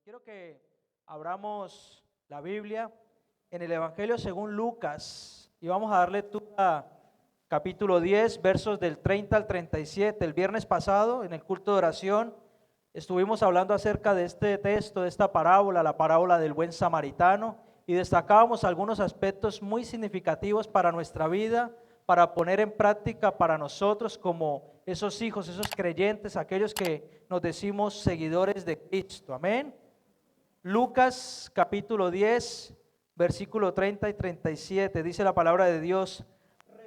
Quiero que abramos la Biblia en el Evangelio según Lucas y vamos a dar lectura capítulo 10, versos del 30 al 37. El viernes pasado, en el culto de oración, estuvimos hablando acerca de este texto, de esta parábola, la parábola del buen samaritano, y destacábamos algunos aspectos muy significativos para nuestra vida, para poner en práctica para nosotros como esos hijos, esos creyentes, aquellos que nos decimos seguidores de Cristo. Amén. Lucas capítulo 10, versículo 30 y 37, dice la palabra de Dios: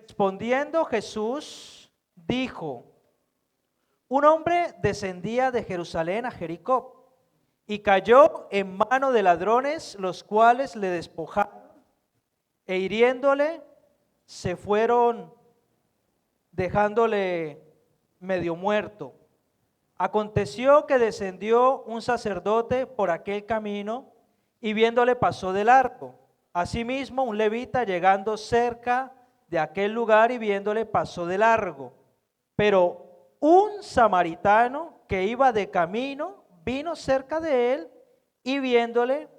respondiendo Jesús dijo: un hombre descendía de Jerusalén a Jericó y cayó en mano de ladrones, los cuales le despojaron e hiriéndole se fueron dejándole medio muerto. Aconteció que descendió un sacerdote por aquel camino y viéndole pasó de largo. Asimismo, un levita llegando cerca de aquel lugar y viéndole pasó de largo. Pero un samaritano que iba de camino vino cerca de él y viéndole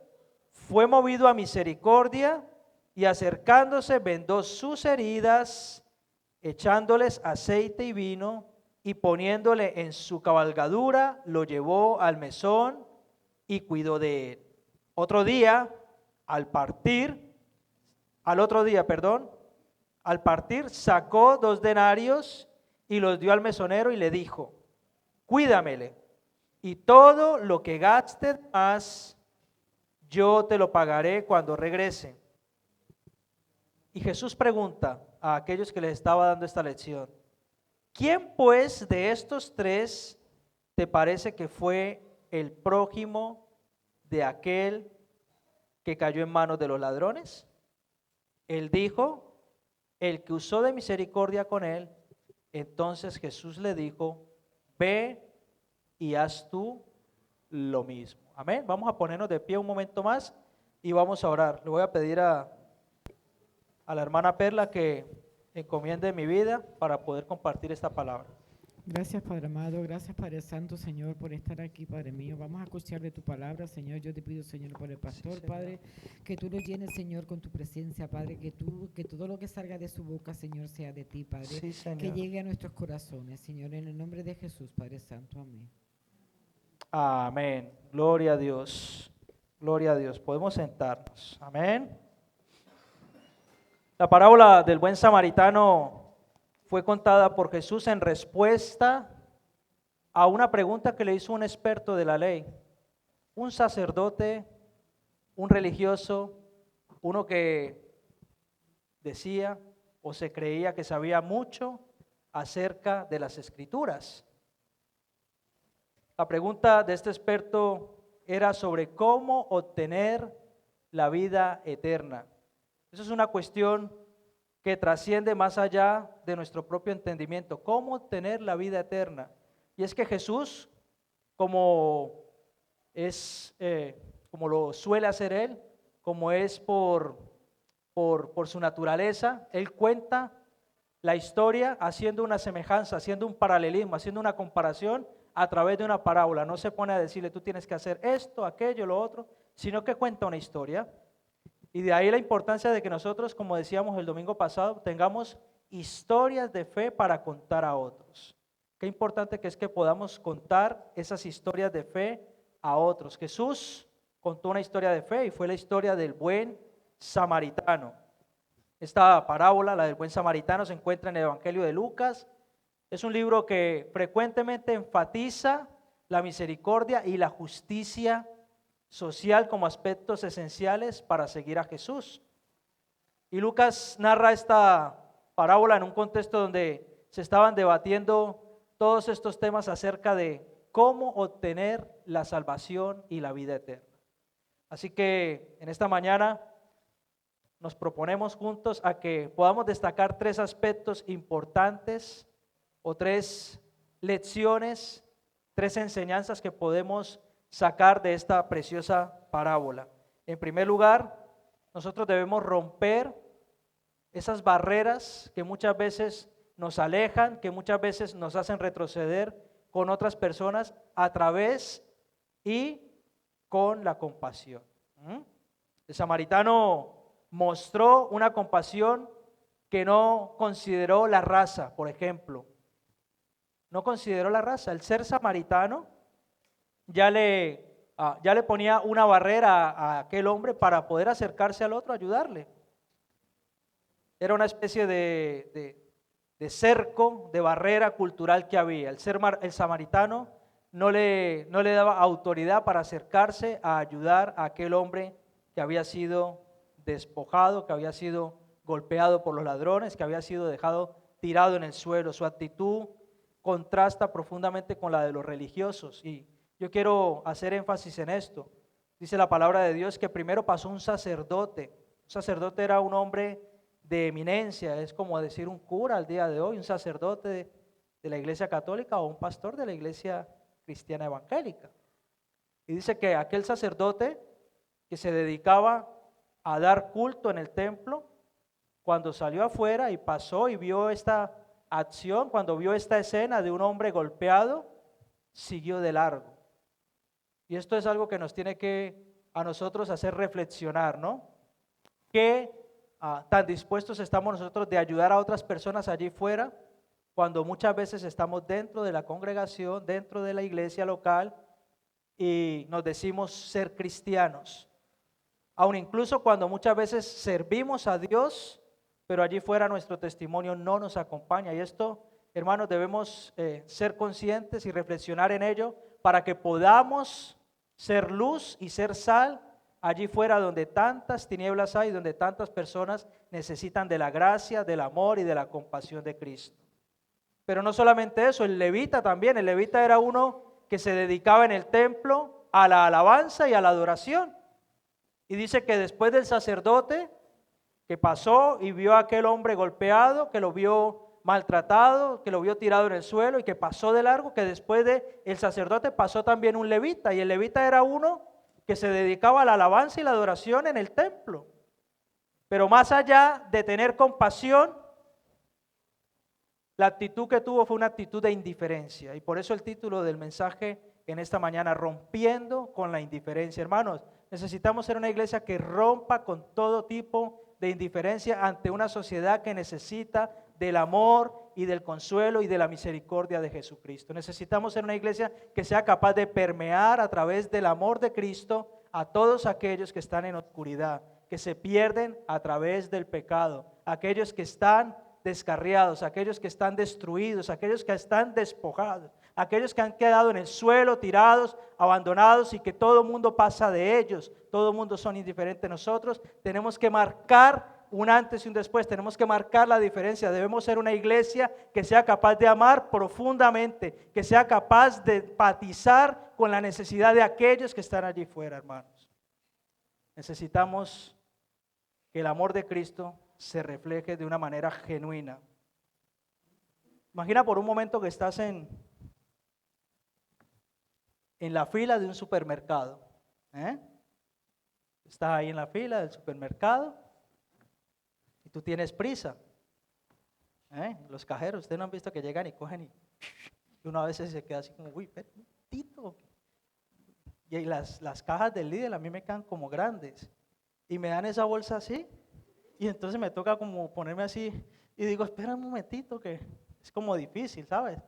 fue movido a misericordia y acercándose vendó sus heridas, echándoles aceite y vino, y poniéndole en su cabalgadura, lo llevó al mesón y cuidó de él. Al partir sacó 2 denarios y los dio al mesonero y le dijo: cuídamele, y todo lo que gaste más, yo te lo pagaré cuando regrese. Y Jesús pregunta a aquellos que les estaba dando esta lección: ¿quién pues de estos tres te parece que fue el prójimo de aquel que cayó en manos de los ladrones? Él dijo: el que usó de misericordia con él. Entonces Jesús le dijo: ve y haz tú lo mismo. Amén. Vamos a ponernos de pie un momento más y vamos a orar. Le voy a pedir a la hermana Perla que encomiende mi vida para poder compartir esta palabra. Gracias, Padre amado, gracias, Padre Santo, Señor, por estar aquí, Padre mío. Vamos a escuchar de tu palabra, Señor. Yo te pido, Señor, por el pastor, Sí, Padre, que tú lo llenes, Señor, con tu presencia, Padre, que todo lo que salga de su boca, Señor, sea de ti, Padre, sí, que Señor. llegue a nuestros corazones, Señor, en el nombre de Jesús, Padre Santo, amén. Amén. Gloria a Dios. Gloria a Dios. Podemos sentarnos. Amén. La parábola del buen samaritano fue contada por Jesús en respuesta a una pregunta que le hizo un experto de la ley, un sacerdote, un religioso, uno que decía o se creía que sabía mucho acerca de las Escrituras. La pregunta de este experto era sobre cómo obtener la vida eterna. Eso es una cuestión que trasciende más allá de nuestro propio entendimiento. ¿Cómo obtener la vida eterna? Y es que Jesús, como como lo suele hacer Él, como es por su naturaleza, Él cuenta la historia haciendo una semejanza, haciendo un paralelismo, haciendo una comparación a través de una parábola. No se pone a decirle tú tienes que hacer esto, aquello, lo otro, sino que cuenta una historia. Y de ahí la importancia de que nosotros, como decíamos el domingo pasado, tengamos historias de fe para contar a otros. Qué importante que es que podamos contar esas historias de fe a otros. Jesús contó una historia de fe y fue la historia del buen samaritano. Esta parábola, la del buen samaritano, se encuentra en el Evangelio de Lucas. Es un libro que frecuentemente enfatiza la misericordia y la justicia social como aspectos esenciales para seguir a Jesús. Y Lucas narra esta parábola en un contexto donde se estaban debatiendo todos estos temas acerca de cómo obtener la salvación y la vida eterna. Así que en esta mañana nos proponemos juntos a que podamos destacar 3 aspectos importantes o 3 lecciones, 3 enseñanzas que podemos sacar de esta preciosa parábola. En primer lugar, nosotros debemos romper esas barreras que muchas veces nos alejan, que muchas veces nos hacen retroceder con otras personas a través y con la compasión. El samaritano mostró una compasión que no consideró la raza, por ejemplo. No consideró la raza. El ser samaritano ya le ponía una barrera a aquel hombre para poder acercarse al otro, ayudarle. Era una especie de cerco, de barrera cultural que había. El samaritano no le daba autoridad para acercarse a ayudar a aquel hombre que había sido despojado, que había sido golpeado por los ladrones, que había sido dejado tirado en el suelo. Su actitud contrasta profundamente con la de los religiosos. Y yo quiero hacer énfasis en esto. Dice la palabra de Dios que primero pasó un sacerdote. Un sacerdote era un hombre de eminencia, es como decir un cura al día de hoy, un sacerdote de la iglesia católica o un pastor de la iglesia cristiana evangélica. Y dice que aquel sacerdote que se dedicaba a dar culto en el templo, cuando salió afuera y pasó y vio esta acción, cuando vio esta escena de un hombre golpeado, siguió de largo. Y esto es algo que nos tiene que a nosotros hacer reflexionar, ¿no? ¿Qué tan dispuestos estamos nosotros de ayudar a otras personas allí fuera, cuando muchas veces estamos dentro de la congregación, dentro de la iglesia local y nos decimos ser cristianos? Aun incluso cuando muchas veces servimos a Dios, pero allí fuera nuestro testimonio no nos acompaña. Y esto, hermanos, debemos ser conscientes y reflexionar en ello para que podamos ser luz y ser sal allí fuera donde tantas tinieblas hay, donde tantas personas necesitan de la gracia, del amor y de la compasión de Cristo. Pero no solamente eso, el levita también. El levita era uno que se dedicaba en el templo a la alabanza y a la adoración. Y dice que después del sacerdote que pasó y vio a aquel hombre golpeado, que lo vio maltratado, que lo vio tirado en el suelo y que pasó de largo, que después de el sacerdote pasó también un levita. Y el levita era uno que se dedicaba a la alabanza y la adoración en el templo. Pero más allá de tener compasión, la actitud que tuvo fue una actitud de indiferencia. Y por eso el título del mensaje en esta mañana, rompiendo con la indiferencia. Hermanos, necesitamos ser una iglesia que rompa con todo tipo de indiferencia ante una sociedad que necesita del amor y del consuelo y de la misericordia de Jesucristo. Necesitamos ser una iglesia que sea capaz de permear a través del amor de Cristo a todos aquellos que están en oscuridad, que se pierden a través del pecado, aquellos que están descarriados, aquellos que están destruidos, aquellos que están despojados, aquellos que han quedado en el suelo, tirados, abandonados y que todo el mundo pasa de ellos, todo el mundo son indiferentes. Nosotros tenemos que marcar un antes y un después, tenemos que marcar la diferencia. Debemos ser una iglesia que sea capaz de amar profundamente, que sea capaz de empatizar con la necesidad de aquellos que están allí fuera, hermanos. Necesitamos que el amor de Cristo se refleje de una manera genuina. Imagina por un momento que estás en la fila de un supermercado. Estás ahí en la fila del supermercado y tú tienes prisa. Los cajeros, ustedes no han visto que llegan y cogen y uno a veces se queda así como, uy, espera un momentito. Y las cajas del Lidl a mí me quedan como grandes y me dan esa bolsa así y entonces me toca como ponerme así y digo, espera un momentito que es como difícil, ¿sabes?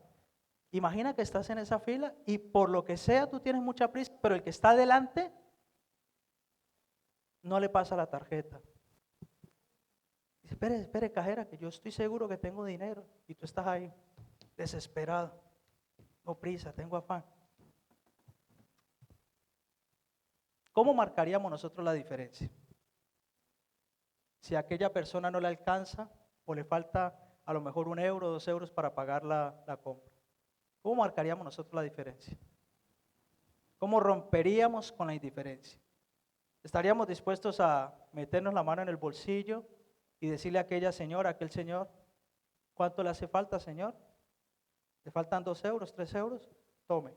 Imagina que estás en esa fila y por lo que sea tú tienes mucha prisa, pero el que está adelante no le pasa la tarjeta. Dice, espere, cajera, que yo estoy seguro que tengo dinero. Y tú estás ahí, desesperado. Tengo prisa, tengo afán. ¿Cómo marcaríamos nosotros la diferencia? Si a aquella persona no le alcanza o le falta a lo mejor 1 euro, 2 euros para pagar la compra. ¿Cómo marcaríamos nosotros la diferencia? ¿Cómo romperíamos con la indiferencia? ¿Estaríamos dispuestos a meternos la mano en el bolsillo y decirle a aquella señora, a aquel señor, ¿cuánto le hace falta, señor? ¿Le faltan 2 euros, 3 euros? Tome.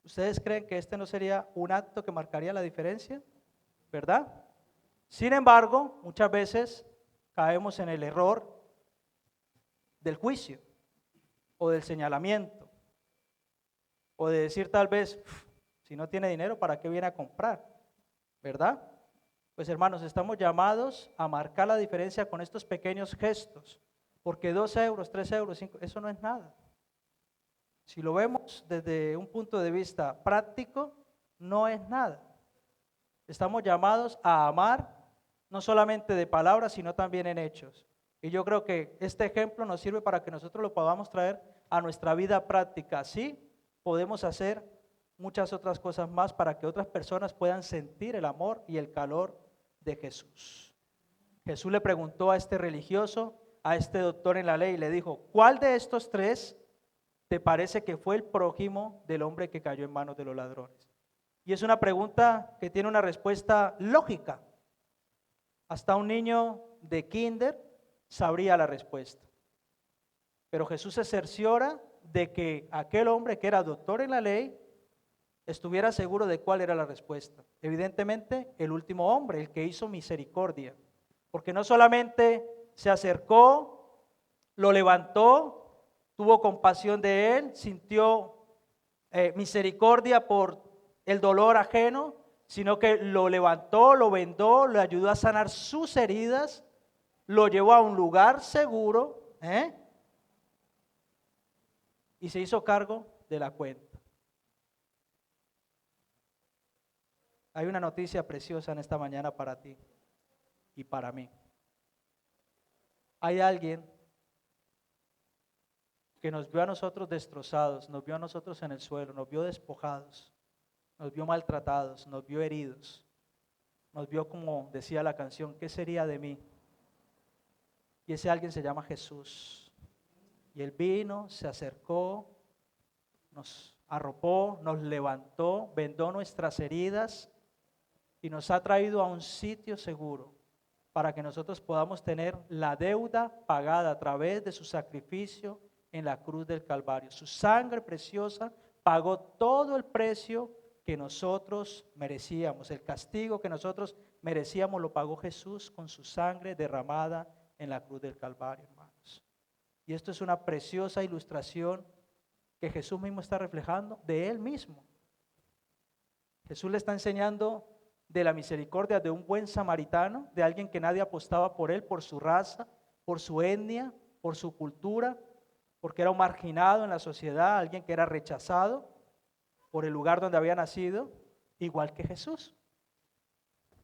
¿Ustedes creen que este no sería un acto que marcaría la diferencia? ¿Verdad? Sin embargo, muchas veces caemos en el error del juicio o del señalamiento o de decir tal vez, Si no tiene dinero, ¿para qué viene a comprar? ¿Verdad? Pues hermanos, estamos llamados a marcar la diferencia con estos pequeños gestos, porque 2 euros, 3 euros, 5, eso no es nada. Si lo vemos desde un punto de vista práctico, no es nada. Estamos llamados a amar, no solamente de palabras, sino también en hechos. Y yo creo que este ejemplo nos sirve para que nosotros lo podamos traer a nuestra vida práctica. Así podemos hacer muchas otras cosas más para que otras personas puedan sentir el amor y el calor de Jesús. Jesús le preguntó a este religioso, a este doctor en la ley, y le dijo, ¿cuál de estos 3 te parece que fue el prójimo del hombre que cayó en manos de los ladrones? Y es una pregunta que tiene una respuesta lógica. Hasta un niño de kinder sabría la respuesta. Pero Jesús se cerciora de que aquel hombre que era doctor en la ley estuviera seguro de cuál era la respuesta. Evidentemente, el último hombre, el que hizo misericordia. Porque no solamente se acercó, lo levantó, tuvo compasión de él, sintió misericordia por el dolor ajeno, sino que lo levantó, lo vendó, le ayudó a sanar sus heridas, lo llevó a un lugar seguro, y se hizo cargo de la cuenta. Hay una noticia preciosa en esta mañana para ti y para mí. Hay alguien que nos vio a nosotros destrozados, nos vio a nosotros en el suelo, nos vio despojados, nos vio maltratados, nos vio heridos, nos vio, como decía la canción, ¿qué sería de mí? Y ese alguien se llama Jesús. Y Él vino, se acercó, nos arropó, nos levantó, vendó nuestras heridas y nos ha traído a un sitio seguro para que nosotros podamos tener la deuda pagada a través de su sacrificio en la cruz del Calvario. Su sangre preciosa pagó todo el precio que nosotros merecíamos. El castigo que nosotros merecíamos lo pagó Jesús con su sangre derramada en la cruz del Calvario, hermanos. Y esto es una preciosa ilustración que Jesús mismo está reflejando de Él mismo. Jesús le está enseñando de la misericordia de un buen samaritano, de alguien que nadie apostaba por él, por su raza, por su etnia, por su cultura, porque era un marginado en la sociedad, alguien que era rechazado por el lugar donde había nacido, igual que Jesús.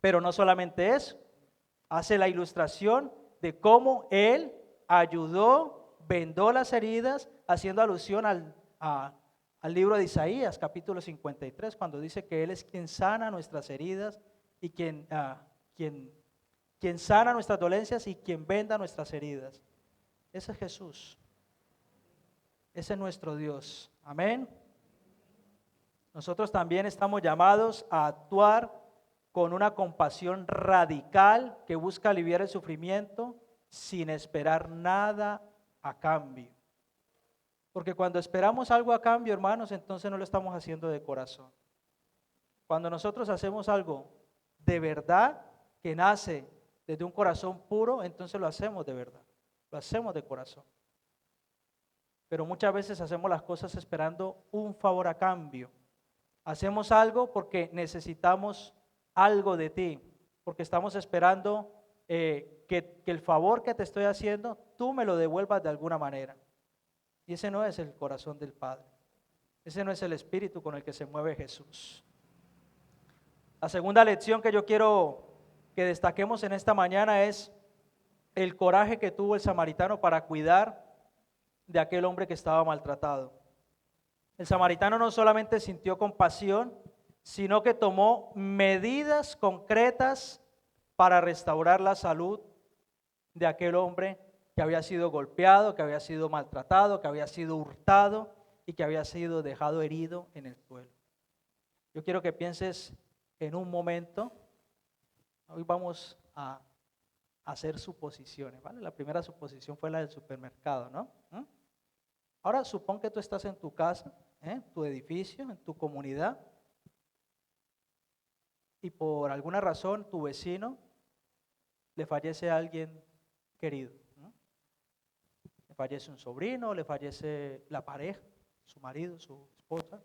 Pero no solamente eso, hace la ilustración de cómo Él ayudó, vendó las heridas, haciendo alusión al libro de Isaías, capítulo 53, cuando dice que Él es quien sana nuestras heridas y quien sana nuestras dolencias y quien venda nuestras heridas. Ese es Jesús. Ese es nuestro Dios. Amén. Nosotros también estamos llamados a actuar con una compasión radical que busca aliviar el sufrimiento sin esperar nada a cambio. Porque cuando esperamos algo a cambio, hermanos, entonces no lo estamos haciendo de corazón. Cuando nosotros hacemos algo de verdad, que nace desde un corazón puro, entonces lo hacemos de verdad, lo hacemos de corazón. Pero muchas veces hacemos las cosas esperando un favor a cambio. Hacemos algo porque necesitamos algo de ti, porque estamos esperando que el favor que te estoy haciendo, tú me lo devuelvas de alguna manera. Y ese no es el corazón del Padre. Ese no es el espíritu con el que se mueve Jesús. La segunda lección que yo quiero que destaquemos en esta mañana es el coraje que tuvo el samaritano para cuidar de aquel hombre que estaba maltratado. El samaritano no solamente sintió compasión, sino que tomó medidas concretas para restaurar la salud de aquel hombre que había sido golpeado, que había sido maltratado, que había sido hurtado y que había sido dejado herido en el suelo. Yo quiero que pienses en un momento. Hoy vamos a hacer suposiciones, ¿vale? La primera suposición fue la del supermercado, ¿no? Ahora supón que tú estás en tu casa, en tu edificio, en tu comunidad, y por alguna razón tu vecino le fallece a alguien querido, ¿no? Le fallece un sobrino, le fallece la pareja, su marido, su esposa,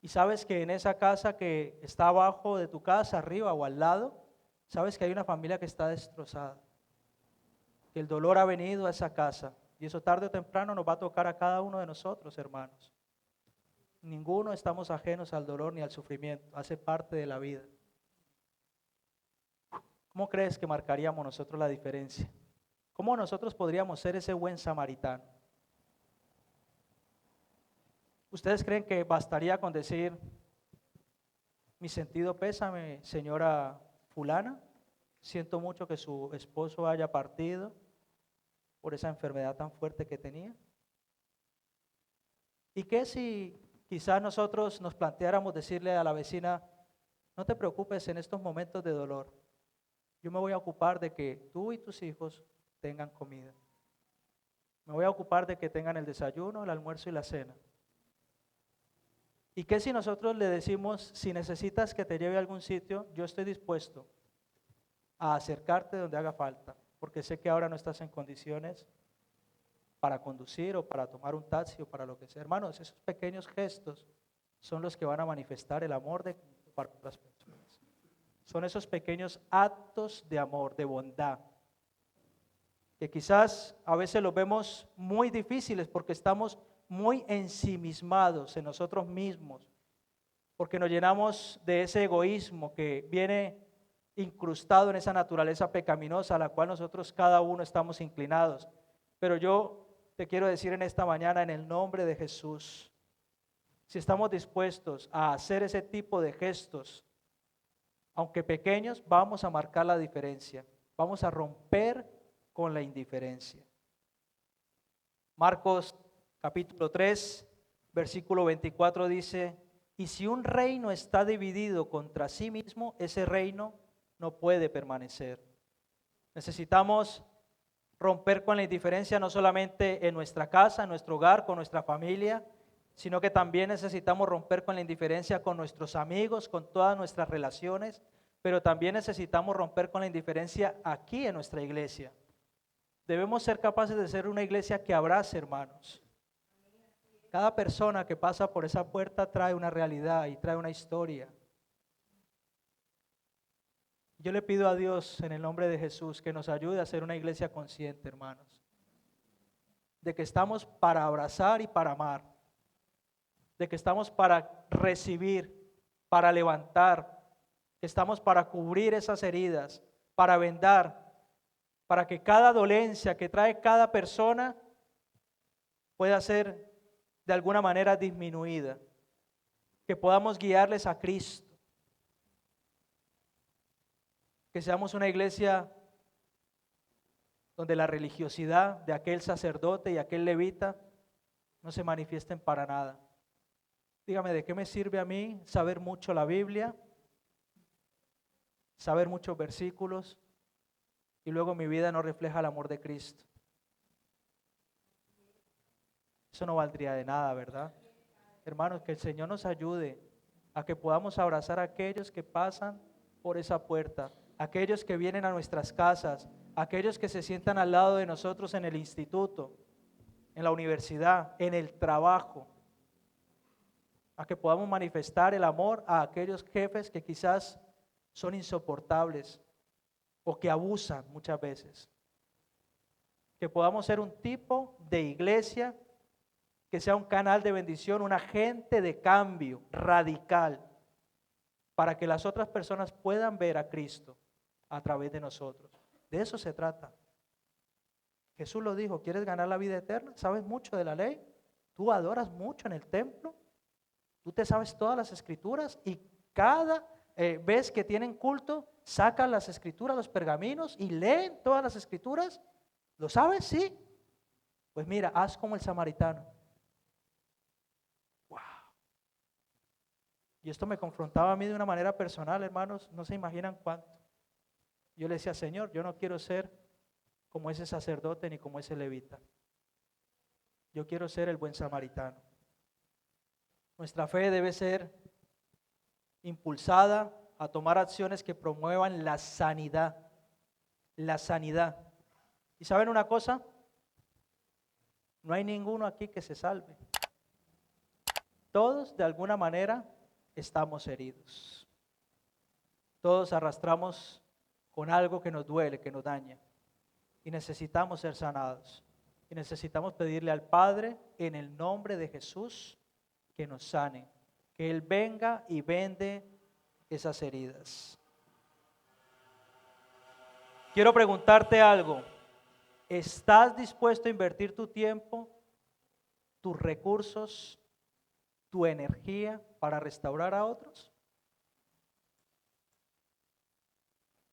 Y sabes que en esa casa que está abajo de tu casa, arriba o al lado, sabes que hay una familia que está destrozada, que el dolor ha venido a esa casa y eso tarde o temprano nos va a tocar a cada uno de nosotros, hermanos. Ninguno estamos ajenos al dolor ni al sufrimiento, hace parte de la vida. ¿Cómo crees que marcaríamos nosotros la diferencia? ¿Cómo nosotros podríamos ser ese buen samaritano? ¿Ustedes creen que bastaría con decir, mi sentido pésame, señora fulana? Siento mucho que su esposo haya partido por esa enfermedad tan fuerte que tenía. ¿Y qué si quizás nosotros nos planteáramos decirle a la vecina, no te preocupes en estos momentos de dolor, yo me voy a ocupar de que tú y tus hijos tengan comida. Me voy a ocupar de que tengan el desayuno, el almuerzo y la cena. ¿Y qué si nosotros le decimos, si necesitas que te lleve a algún sitio, yo estoy dispuesto a acercarte donde haga falta, porque sé que ahora no estás en condiciones para conducir o para tomar un taxi o para lo que sea? Hermanos, esos pequeños gestos son los que van a manifestar el amor para otras personas. Son esos pequeños actos de amor, de bondad, que quizás a veces los vemos muy difíciles porque estamos muy ensimismados en nosotros mismos, porque nos llenamos de ese egoísmo que viene incrustado en esa naturaleza pecaminosa a la cual nosotros cada uno estamos inclinados. Pero yo te quiero decir en esta mañana, en el nombre de Jesús, si estamos dispuestos a hacer ese tipo de gestos, aunque pequeños, vamos a marcar la diferencia, vamos a romper con la indiferencia. Marcos capítulo 3, versículo 24 dice, y si un reino está dividido contra sí mismo, ese reino no puede permanecer. Necesitamos romper con la indiferencia no solamente en nuestra casa, en nuestro hogar, con nuestra familia, sino que también necesitamos romper con la indiferencia con nuestros amigos, con todas nuestras relaciones, pero también necesitamos romper con la indiferencia aquí en nuestra iglesia. Debemos ser capaces de ser una iglesia que abrace, hermanos. Cada persona que pasa por esa puerta trae una realidad y trae una historia. Yo le pido a Dios en el nombre de Jesús que nos ayude a ser una iglesia consciente, hermanos, de que estamos para abrazar y para amar, de que estamos para recibir, para levantar, que estamos para cubrir esas heridas, para vendar, para que cada dolencia que trae cada persona pueda ser de alguna manera disminuida, que podamos guiarles a Cristo, que seamos una iglesia donde la religiosidad de aquel sacerdote y aquel levita no se manifiesten para nada. Dígame, ¿de qué me sirve a mí saber mucho la Biblia, saber muchos versículos y luego mi vida no refleja el amor de Cristo? Eso no valdría de nada, ¿verdad? Hermanos, que el Señor nos ayude a que podamos abrazar a aquellos que pasan por esa puerta, aquellos que vienen a nuestras casas, aquellos que se sientan al lado de nosotros en el instituto, en la universidad, en el trabajo, a que podamos manifestar el amor a aquellos jefes que quizás son insoportables o que abusan muchas veces. Que podamos ser un tipo de iglesia que sea un canal de bendición, un agente de cambio radical para que las otras personas puedan ver a Cristo a través de nosotros. De eso se trata. Jesús lo dijo, ¿quieres ganar la vida eterna? ¿Sabes mucho de la ley? ¿Tú adoras mucho en el templo? ¿Tú te sabes todas las escrituras? Y cada vez que tienen culto, sacan las escrituras, los pergaminos y leen todas las escrituras. ¿Lo sabes? Sí. Pues mira, haz como el samaritano. Wow. Y esto me confrontaba a mí de una manera personal, hermanos, no se imaginan cuánto. Yo le decía, Señor, yo no quiero ser como ese sacerdote ni como ese levita. Yo quiero ser el buen samaritano. Nuestra fe debe ser impulsada a tomar acciones que promuevan la sanidad. La sanidad. ¿Y saben una cosa? No hay ninguno aquí que se salve. todos de alguna manera estamos heridos. Todos arrastramos con algo que nos duele, que nos daña. Y necesitamos ser sanados. Y necesitamos pedirle al Padre en el nombre de Jesús que nos sane. Que Él venga y vende esas heridas. Quiero preguntarte algo. ¿Estás dispuesto a invertir tu tiempo, tus recursos, tu energía para restaurar a otros?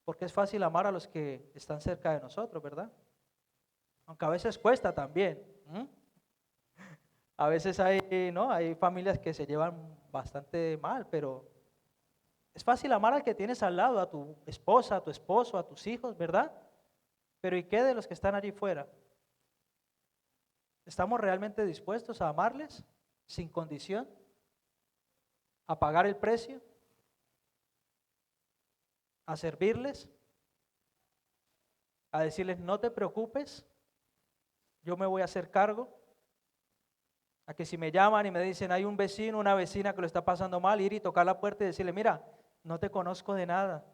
Porque es fácil amar a los que están cerca de nosotros, ¿verdad? Aunque a veces cuesta también. A veces hay familias que se llevan bastante mal, pero es fácil amar al que tienes al lado, a tu esposa, a tu esposo, a tus hijos, ¿verdad? Pero ¿y qué de los que están allí fuera? ¿Estamos realmente dispuestos a amarles sin condición? ¿A pagar el precio? ¿A servirles? ¿A decirles no te preocupes? Yo me voy a hacer cargo. A que si me llaman y me dicen hay un vecino, una vecina que lo está pasando mal, ir y tocar la puerta y decirle, mira, no te conozco de nada.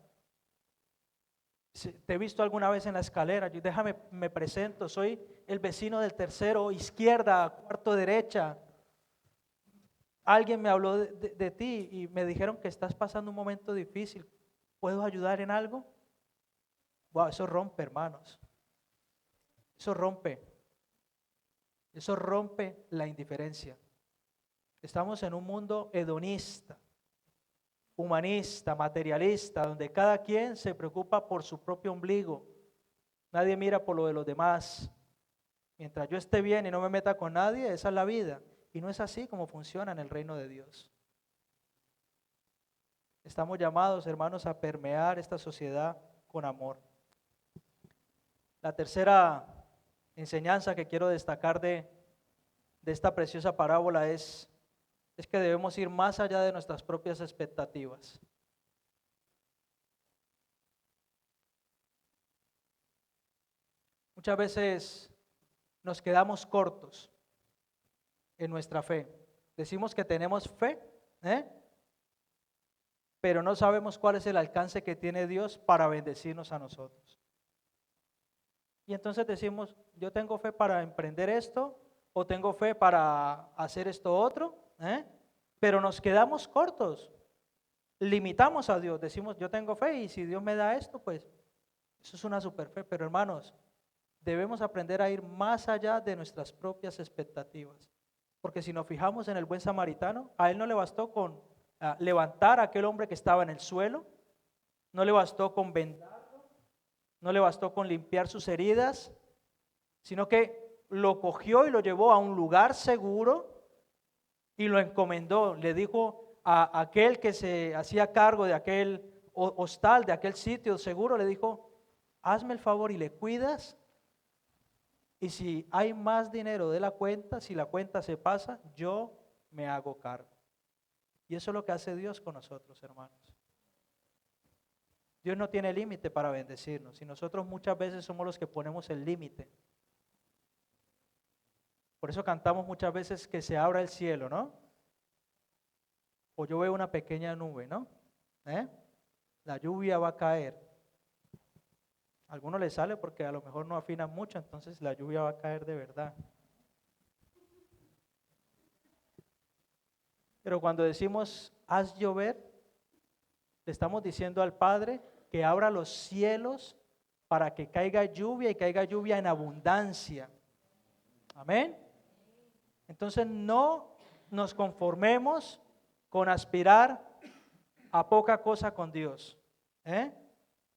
Te he visto alguna vez en la escalera, déjame, me presento, soy el vecino del tercero, izquierda, cuarto derecha. Alguien me habló de ti y me dijeron que estás pasando un momento difícil. ¿Puedo ayudar en algo? Wow, eso rompe, hermanos. Eso rompe. Eso rompe la indiferencia. Estamos en un mundo hedonista, humanista, materialista, donde cada quien se preocupa por su propio ombligo. Nadie mira por lo de los demás. Mientras yo esté bien y no me meta con nadie, esa es la vida. Y no es así como funciona en el reino de Dios. Estamos llamados, hermanos, a permear esta sociedad con amor. La tercera enseñanza que quiero destacar de esta preciosa parábola es que debemos ir más allá de nuestras propias expectativas. Muchas veces nos quedamos cortos en nuestra fe. Decimos que tenemos fe, pero no sabemos cuál es el alcance que tiene Dios para bendecirnos a nosotros. Y entonces decimos, yo tengo fe para emprender esto, o tengo fe para hacer esto otro, pero nos quedamos cortos, limitamos a Dios, decimos, yo tengo fe y si Dios me da esto, pues eso es una super fe. Pero hermanos, debemos aprender a ir más allá de nuestras propias expectativas, porque si nos fijamos en el buen samaritano, a él no le bastó con levantar a aquel hombre que estaba en el suelo, no le bastó con vendarlo, no le bastó con limpiar sus heridas, sino que lo cogió y lo llevó a un lugar seguro y lo encomendó. Le dijo a aquel que se hacía cargo de aquel hostal, de aquel sitio seguro, le dijo, hazme el favor y le cuidas, y si hay más dinero de la cuenta, si la cuenta se pasa, yo me hago cargo. Y eso es lo que hace Dios con nosotros, hermanos. Dios no tiene límite para bendecirnos, y nosotros muchas veces somos los que ponemos el límite. Por eso cantamos muchas veces que se abra el cielo, ¿no? O yo veo una pequeña nube, ¿no? La lluvia va a caer. A algunos les sale porque a lo mejor no afinan mucho, entonces la lluvia va a caer de verdad. Pero cuando decimos, haz llover, le estamos diciendo al Padre que abra los cielos para que caiga lluvia y caiga lluvia en abundancia. Amén. Entonces no nos conformemos con aspirar a poca cosa con Dios.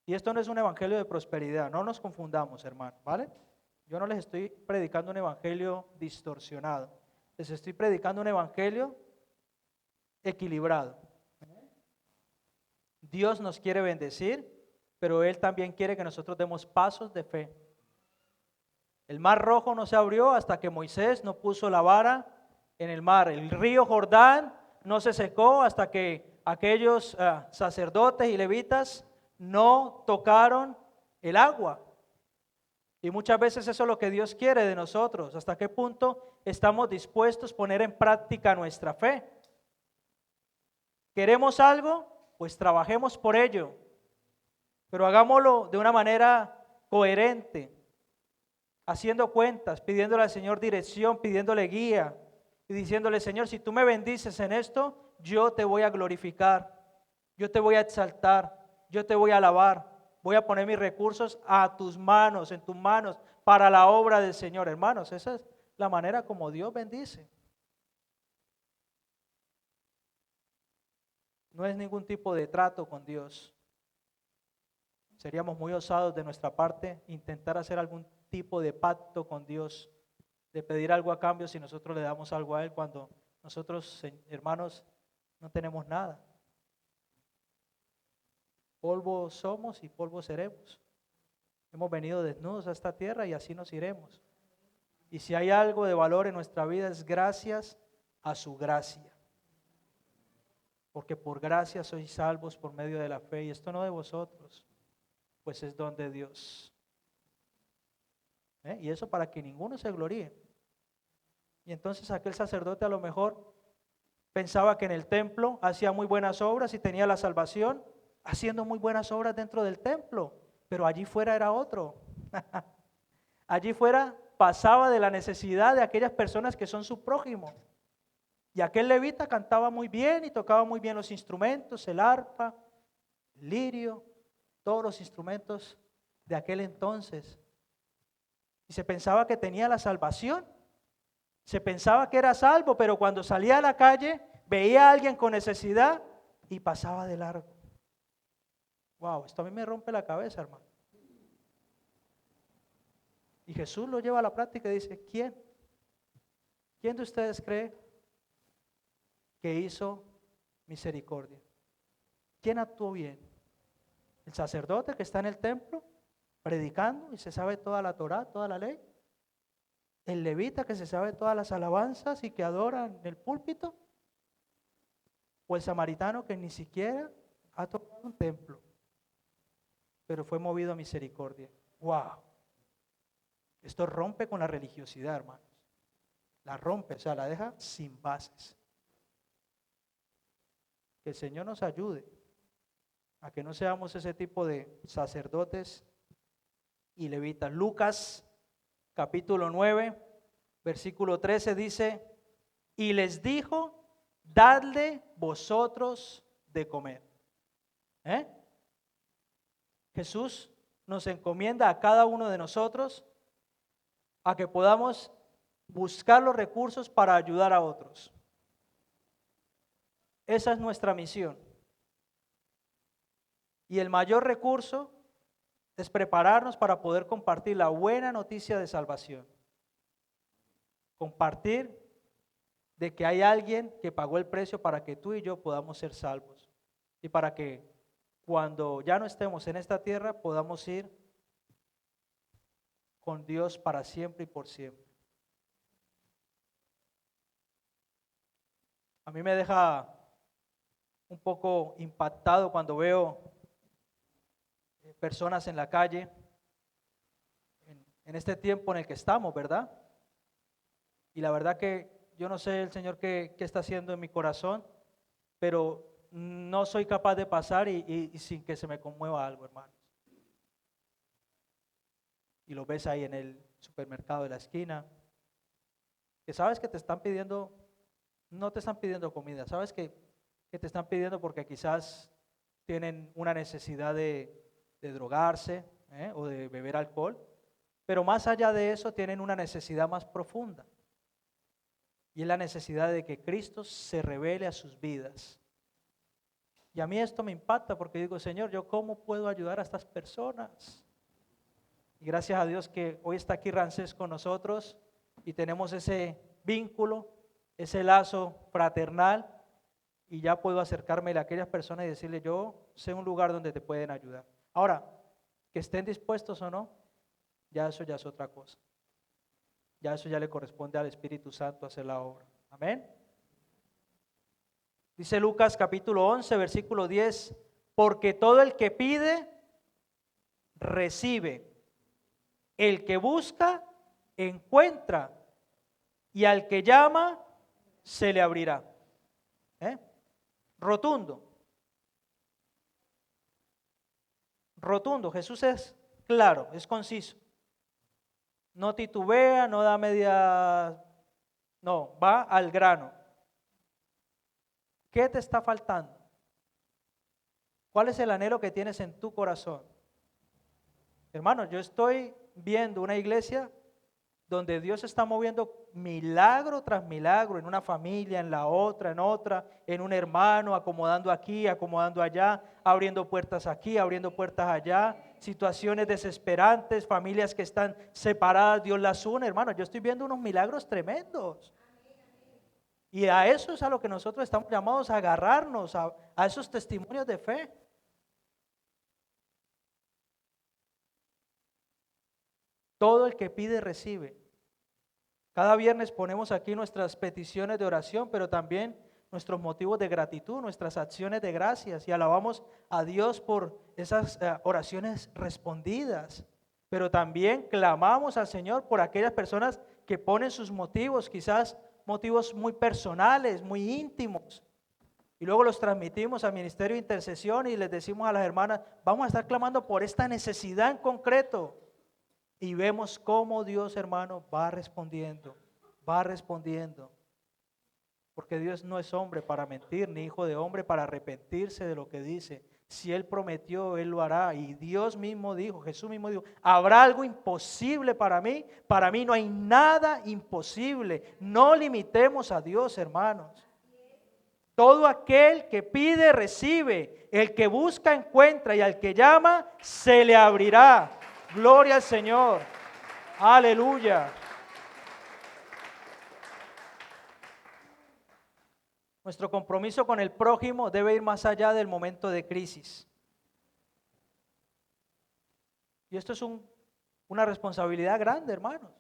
Y esto no es un evangelio de prosperidad, no nos confundamos, hermano, ¿vale? Yo no les estoy predicando un evangelio distorsionado, les estoy predicando un evangelio equilibrado. Dios nos quiere bendecir, pero Él también quiere que nosotros demos pasos de fe. El mar Rojo no se abrió hasta que Moisés no puso la vara en el mar. El río Jordán no se secó hasta que aquellos sacerdotes y levitas no tocaron el agua. Y muchas veces eso es lo que Dios quiere de nosotros. ¿Hasta qué punto estamos dispuestos a poner en práctica nuestra fe? ¿Queremos algo? Pues trabajemos por ello, pero hagámoslo de una manera coherente, haciendo cuentas, pidiéndole al Señor dirección, pidiéndole guía y diciéndole: Señor, si tú me bendices en esto, yo te voy a glorificar, yo te voy a exaltar, yo te voy a alabar, voy a poner mis recursos a tus manos, en tus manos, para la obra del Señor. Hermanos, esa es la manera como Dios bendice. No es ningún tipo de trato con Dios. Seríamos muy osados de nuestra parte intentar hacer algún tipo de pacto con Dios, de pedir algo a cambio si nosotros le damos algo a Él, cuando nosotros, hermanos, no tenemos nada. Polvo somos y polvo seremos. Hemos venido desnudos a esta tierra y así nos iremos. Y si hay algo de valor en nuestra vida es gracias a su gracia. Porque por gracia sois salvos por medio de la fe, y esto no de vosotros, pues es don de Dios. Y eso para que ninguno se gloríe. Y entonces aquel sacerdote a lo mejor pensaba que en el templo hacía muy buenas obras y tenía la salvación, haciendo muy buenas obras dentro del templo, pero allí fuera era otro. Allí fuera pasaba de la necesidad de aquellas personas que son su prójimo. Y aquel levita cantaba muy bien y tocaba muy bien los instrumentos, el arpa, el lirio, todos los instrumentos de aquel entonces. Y se pensaba que tenía la salvación, se pensaba que era salvo, pero cuando salía a la calle veía a alguien con necesidad y pasaba de largo. Wow, esto a mí me rompe la cabeza, hermano. Y Jesús lo lleva a la práctica y dice: ¿quién de ustedes cree que hizo misericordia? ¿Quién actuó bien? ¿El sacerdote que está en el templo predicando y se sabe toda la Torá, toda la ley? ¿El levita que se sabe todas las alabanzas y que adora en el púlpito? ¿O el samaritano que ni siquiera ha tocado un templo, pero fue movido a misericordia? ¡Wow! Esto rompe con la religiosidad, hermanos. La rompe, o sea, la deja sin bases. Que el Señor nos ayude a que no seamos ese tipo de sacerdotes y levitas. Lucas capítulo 9, versículo 13 dice: y les dijo: dadle vosotros de comer. Jesús nos encomienda a cada uno de nosotros a que podamos buscar los recursos para ayudar a otros. Esa es nuestra misión. Y el mayor recurso es prepararnos para poder compartir la buena noticia de salvación. Compartir de que hay alguien que pagó el precio para que tú y yo podamos ser salvos. Y para que cuando ya no estemos en esta tierra podamos ir con Dios para siempre y por siempre. A mí me deja un poco impactado cuando veo personas en la calle, en este tiempo en el que estamos, ¿verdad? Y la verdad que yo no sé el Señor qué está haciendo en mi corazón, pero no soy capaz de pasar y sin que se me conmueva algo, hermanos. Y lo ves ahí en el supermercado de la esquina, que sabes que te están pidiendo, no te están pidiendo comida, sabes que te están pidiendo porque quizás tienen una necesidad de drogarse, o de beber alcohol, pero más allá de eso tienen una necesidad más profunda, y es la necesidad de que Cristo se revele a sus vidas. Y a mí esto me impacta porque digo: Señor, ¿yo cómo puedo ayudar a estas personas? Y gracias a Dios que hoy está aquí Ramsés con nosotros y tenemos ese vínculo, ese lazo fraternal, y ya puedo acercarme a aquellas personas y decirle: yo sé un lugar donde te pueden ayudar. Ahora, que estén dispuestos o no, ya eso ya es otra cosa. Ya eso ya le corresponde al Espíritu Santo hacer la obra. Amén. Dice Lucas capítulo 11, versículo 10: porque todo el que pide, recibe. El que busca, encuentra. Y al que llama, se le abrirá. rotundo. Rotundo. Jesús es claro, es conciso. No titubea, no da media, no, va al grano. ¿Qué te está faltando? ¿Cuál es el anhelo que tienes en tu corazón? Hermanos, yo estoy viendo una iglesia donde Dios está moviendo milagro tras milagro en una familia, en la otra, en un hermano, acomodando aquí, acomodando allá, abriendo puertas aquí, abriendo puertas allá, situaciones desesperantes, familias que están separadas, Dios las une, hermanos. Yo estoy viendo unos milagros tremendos. Y a eso es a lo que nosotros estamos llamados a agarrarnos, a esos testimonios de fe. Todo el que pide recibe. Cada viernes ponemos aquí nuestras peticiones de oración, pero también nuestros motivos de gratitud, nuestras acciones de gracias, y alabamos a Dios por esas oraciones respondidas. Pero también clamamos al Señor por aquellas personas que ponen sus motivos, quizás motivos muy personales, muy íntimos, y luego los transmitimos al Ministerio de Intercesión y les decimos a las hermanas, vamos a estar clamando por esta necesidad en concreto. Y vemos cómo Dios, hermano, va respondiendo, porque Dios no es hombre para mentir, ni hijo de hombre para arrepentirse de lo que dice. Si Él prometió, Él lo hará. Y Dios mismo dijo, Jesús mismo dijo, ¿habrá algo imposible para mí? Para mí no hay nada imposible. No limitemos a Dios, hermanos. Todo aquel que pide, recibe. El que busca, encuentra. Y al que llama, se le abrirá. Gloria al Señor. Aleluya. Nuestro compromiso con el prójimo debe ir más allá del momento de crisis. Y esto es una responsabilidad grande, hermanos.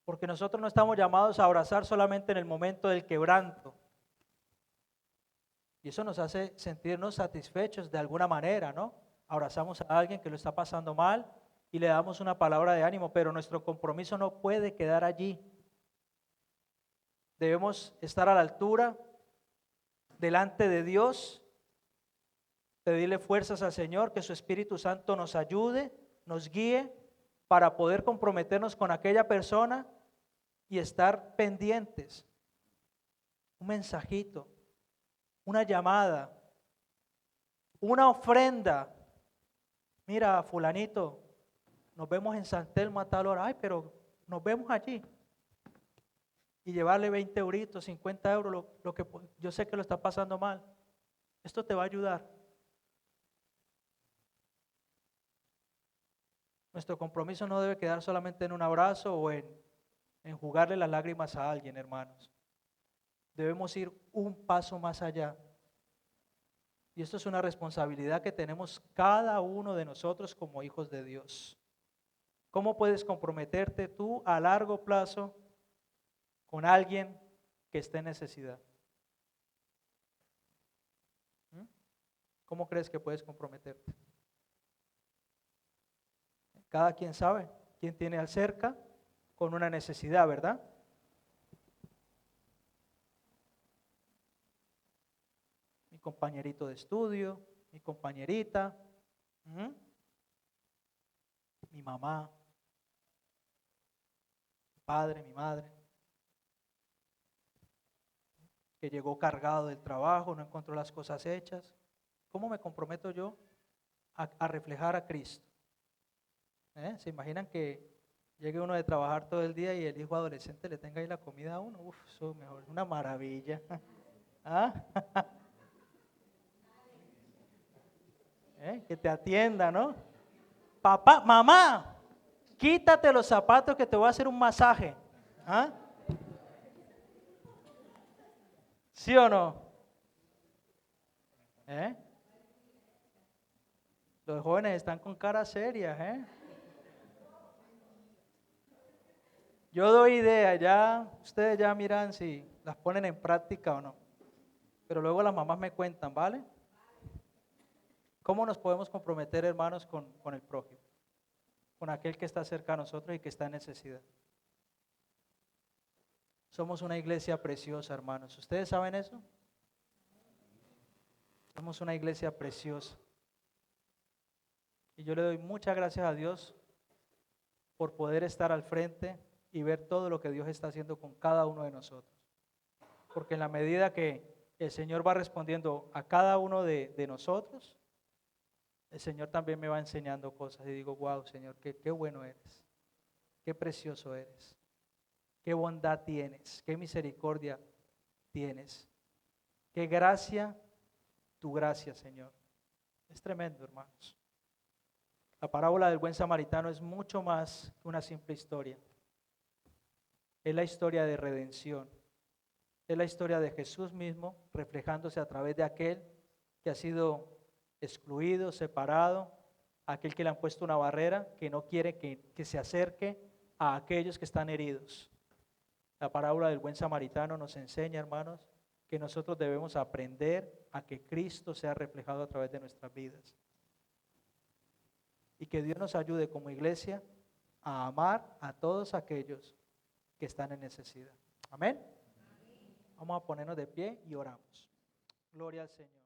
Porque nosotros no estamos llamados a abrazar solamente en el momento del quebranto. Y eso nos hace sentirnos satisfechos de alguna manera, ¿no? Abrazamos a alguien que lo está pasando mal y le damos una palabra de ánimo, pero nuestro compromiso no puede quedar allí. Debemos estar a la altura, delante de Dios, pedirle fuerzas al Señor, que su Espíritu Santo nos ayude, nos guíe para poder comprometernos con aquella persona y estar pendientes. Un mensajito, una llamada, una ofrenda. Mira, fulanito, nos vemos en San Telmo a tal hora. Ay, pero nos vemos allí. Y llevarle 20 euritos, 50 euros, lo que yo sé que lo está pasando mal. Esto te va a ayudar. Nuestro compromiso no debe quedar solamente en un abrazo o en jugarle las lágrimas a alguien, hermanos. Debemos ir un paso más allá. Y esto es una responsabilidad que tenemos cada uno de nosotros como hijos de Dios. ¿Cómo puedes comprometerte tú a largo plazo con alguien que esté en necesidad? ¿Cómo crees que puedes comprometerte? Cada quien sabe quién tiene al cerca con una necesidad, ¿verdad? Mi compañerito de estudio, mi compañerita, mi mamá, mi padre, mi madre, que llegó cargado del trabajo, no encontró las cosas hechas. ¿Cómo me comprometo yo a reflejar a Cristo? ¿Se imaginan que llegue uno de trabajar todo el día y el hijo adolescente le tenga ahí la comida a uno? Uf, eso es mejor, una maravilla. ¿Ah? Que te atienda, ¿no? Papá, mamá, quítate los zapatos que te voy a hacer un masaje. ¿Ah? ¿Sí o no? Los jóvenes están con caras serias, Yo doy idea, ya ustedes ya miran si las ponen en práctica o no. Pero luego las mamás me cuentan, ¿vale? ¿Cómo nos podemos comprometer, hermanos, con el prójimo? Con aquel que está cerca a nosotros y que está en necesidad. Somos una iglesia preciosa, hermanos. ¿Ustedes saben eso? Somos una iglesia preciosa. Y yo le doy muchas gracias a Dios por poder estar al frente y ver todo lo que Dios está haciendo con cada uno de nosotros. Porque en la medida que el Señor va respondiendo a cada uno de nosotros, el Señor también me va enseñando cosas. Y digo, wow, Señor, qué bueno eres, qué precioso eres, qué bondad tienes, qué misericordia tienes, qué gracia, tu gracia, Señor. Es tremendo, hermanos. La parábola del buen samaritano es mucho más que una simple historia. Es la historia de redención. Es la historia de Jesús mismo reflejándose a través de aquel que ha sido excluido, separado, aquel que le han puesto una barrera, que no quiere que se acerque a aquellos que están heridos. La parábola del buen samaritano nos enseña, hermanos, que nosotros debemos aprender a que Cristo sea reflejado a través de nuestras vidas. Y que Dios nos ayude como iglesia a amar a todos aquellos que están en necesidad. Amén. Vamos a ponernos de pie y oramos. Gloria al Señor.